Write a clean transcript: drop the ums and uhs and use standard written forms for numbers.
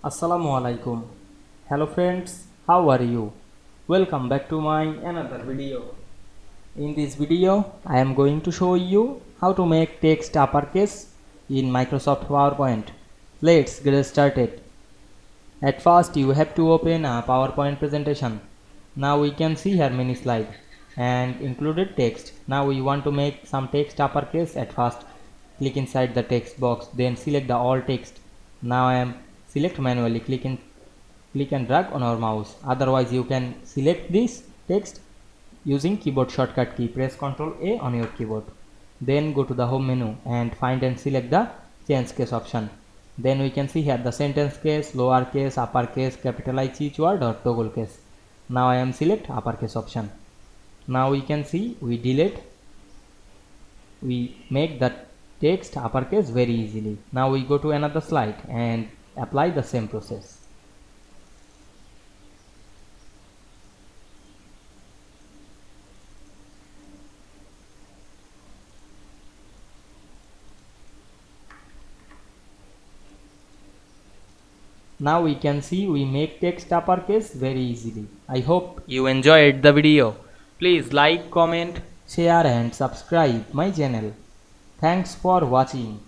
Assalamu Walaikum. Hello friends, how are you? Welcome back to my another video. In this video, I am going to show you how to make text uppercase in Microsoft PowerPoint. Let's get started. At first, you have to open a PowerPoint presentation. Now we can see here many slides and included text. Now we want to make some text uppercase. At first, click inside the text box, then select the all text. Now I am select manually, click and drag on our mouse. Otherwise you can select this text using keyboard shortcut key. Press Ctrl A on your keyboard. Then go to the home menu and find and select the change case option. Then we can see here the sentence case, lowercase, uppercase, capitalize each word or toggle case. Now I am select uppercase option. Now we can see we make the text uppercase very easily. Now we go to another slide and apply the same process. Now we can see we make text uppercase very easily. I hope you enjoyed the video. Please like, comment, share and subscribe my channel. Thanks for watching.